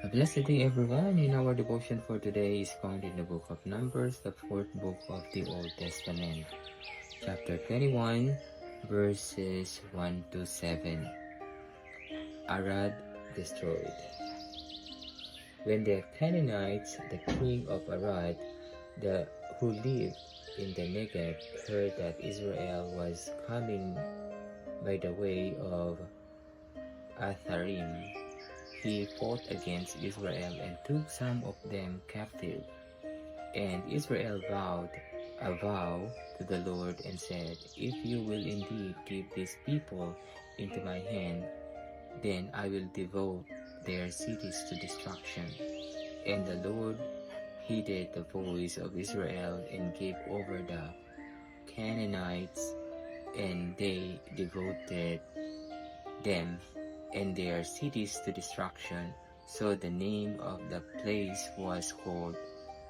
A blessed day, everyone. In our devotion for today is found in the book of Numbers, the fourth book of the Old Testament, chapter 21, verses 1 to 7. Arad destroyed. When the Canaanites, the king of Arad, who lived in the Negev, heard that Israel was coming by the way of Atharim, he fought against Israel and took some of them captive. And Israel vowed a vow to the Lord and said, "If you will indeed give these people into my hand, then I will devote their cities to destruction." And the Lord heeded the voice of Israel and gave over the Canaanites, and they devoted them and their cities to destruction. So the name of the place was called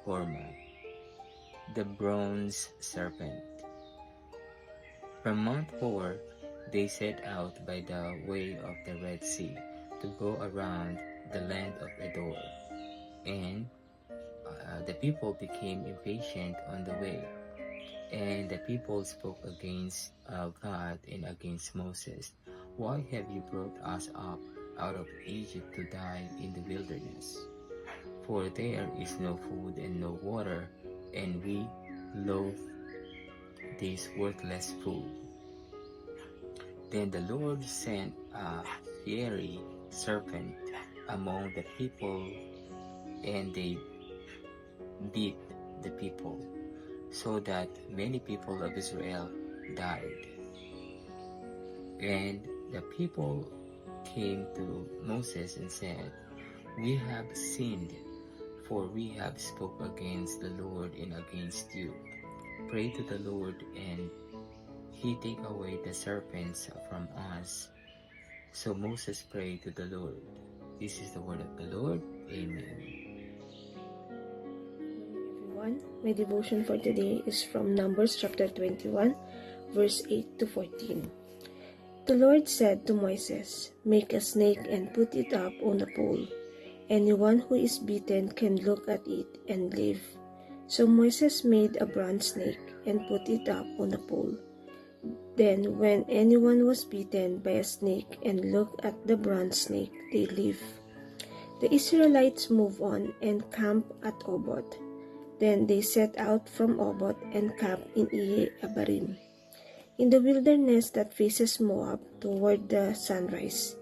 Hormah, the bronze serpent. From Mount Hor, they set out by the way of the Red Sea to go around the land of Edor. And the people became impatient on the way. And the people spoke against God and against Moses. "Why have you brought us up out of Egypt to die in the wilderness? For there is no food and no water, and we loathe this worthless food." Then the Lord sent a fiery serpent among the people, and they beat the people, so that many people of Israel died. And the people came to Moses and said, "We have sinned, for we have spoke against the Lord and against you. Pray to the Lord, and he take away the serpents from us." So Moses prayed to the Lord. This is the word of the Lord. Amen. Everyone, my devotion for today is from Numbers chapter 21, verse 8 to 14. The Lord said to Moses, "Make a snake and put it up on a pole. Anyone who is bitten can look at it and live." So Moses made a bronze snake and put it up on a pole. Then when anyone was bitten by a snake and looked at the bronze snake, they live. The Israelites moved on and camped at Oboth. Then they set out from Oboth and camped in Iye Abarim, in the wilderness that faces Moab toward the sunrise.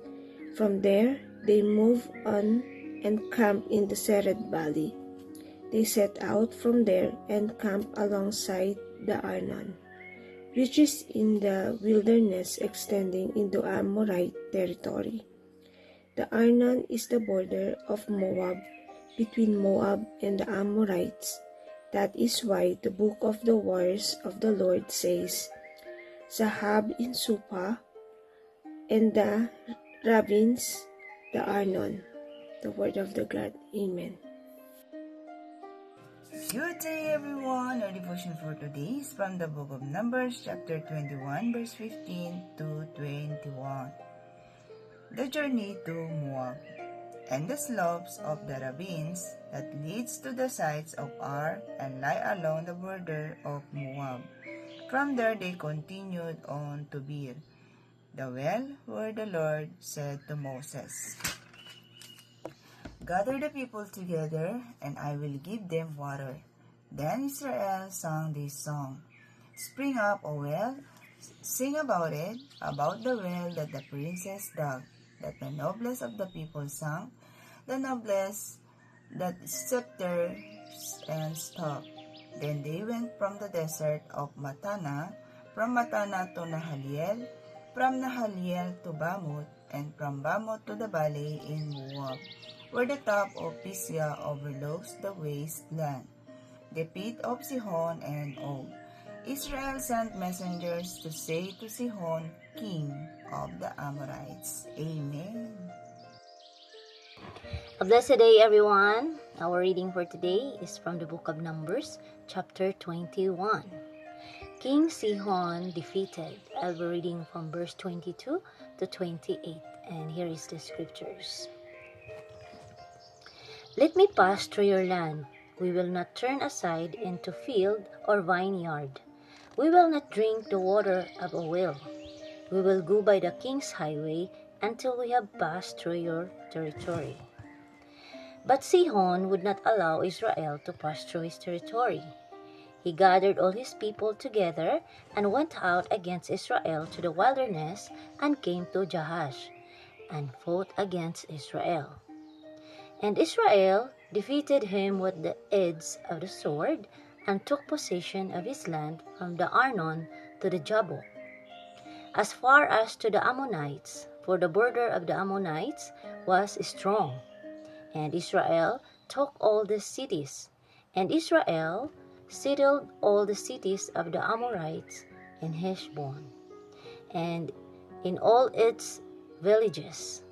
From there, they moved on and camped in the Sered Valley. They set out from there and camped alongside the Arnon, which is in the wilderness extending into Amorite territory. The Arnon is the border of Moab, between Moab and the Amorites. That is why the book of the Wars of the Lord says, "Zahab in Supa, and the ravines, the Arnon." The word of the God. Amen. Good day, everyone. Our devotion for today is from the book of Numbers, chapter 21, verse 15 to 21. The journey to Moab and the slopes of the ravines that leads to the sides of Ar and lie along the border of Moab. From there they continued on to Beer, the well where the Lord said to Moses, "Gather the people together, and I will give them water." Then Israel sang this song, "Spring up, O well, sing about it, about the well that the princess dug, that the noblest of the people sang, the noblest that scepter and staff." Then they went from the desert of Matana, from Matana to Nahaliel, from Nahaliel to Bamoth, and from Bamoth to the valley in Moab, where the top of Pisgah overlooks the wasteland, the pit of Sihon and Og. Israel sent messengers to say to Sihon, king of the Amorites. Amen. A blessed day, everyone. Our reading for today is from the book of Numbers, chapter 21. King Sihon defeated. I'll be reading from verse 22 to 28, and here is the scriptures. Let me pass through your land. We will not turn aside into field or vineyard. We will not drink the water of a well. We will go by the king's highway until we have passed through your territory. But Sihon would not allow Israel to pass through his territory. He gathered all his people together and went out against Israel to the wilderness and came to Jahash and fought against Israel. And Israel defeated him with the edge of the sword and took possession of his land from the Arnon to the Jabbok, as far as to the Ammonites, for the border of the Ammonites was strong. And Israel took all the cities, and Israel settled all the cities of the Amorites in Heshbon, and in all its villages.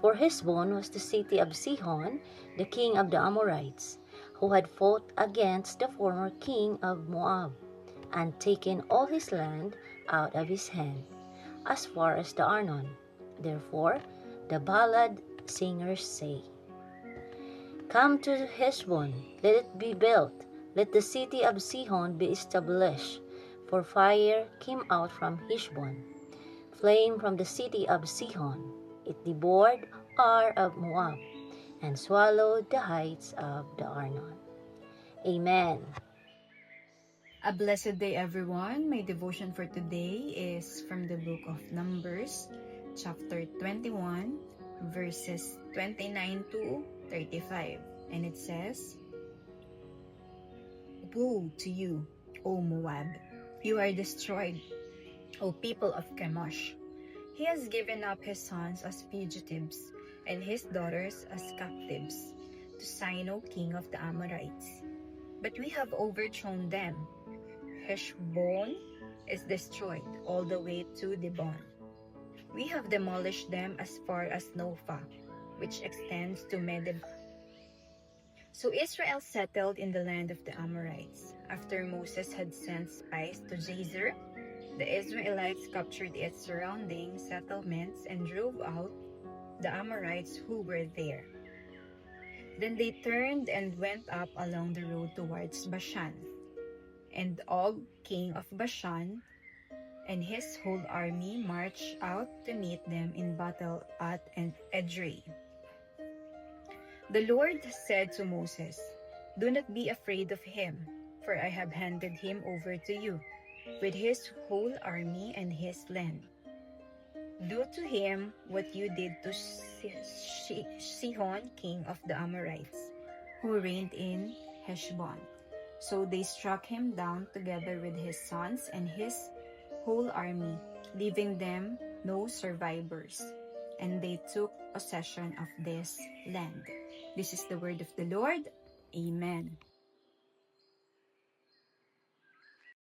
For Heshbon was the city of Sihon, the king of the Amorites, who had fought against the former king of Moab, and taken all his land out of his hand, as far as the Arnon. Therefore the ballad singers say, Come to Heshbon, let it be built, let the city of Sihon be established. For fire came out from Heshbon, flame from the city of Sihon. It devoured Ar of Moab, and swallowed the heights of the Arnon. Amen. A blessed day, everyone. My devotion for today is from the book of Numbers, chapter 21, verses 29 to 35. And it says, Woe to you, O Moab! You are destroyed, O people of Chemosh. He has given up his sons as fugitives and his daughters as captives to Sihon, king of the Amorites. But we have overthrown them. Heshbon is destroyed all the way to Dibon. We have demolished them as far as Nophah, which extends to Medeba. So Israel settled in the land of the Amorites. After Moses had sent spies to Jazer, the Israelites captured its surrounding settlements and drove out the Amorites who were there. Then they turned and went up along the road towards Bashan. And Og, king of Bashan, and his whole army marched out to meet them in battle at Edrei. The Lord said to Moses, Do not be afraid of him, for I have handed him over to you, with his whole army and his land. Do to him what you did to Sihon, king of the Amorites, who reigned in Heshbon. So they struck him down together with his sons and his whole army, leaving them no survivors. And they took possession of this land. This is the word of the Lord. Amen.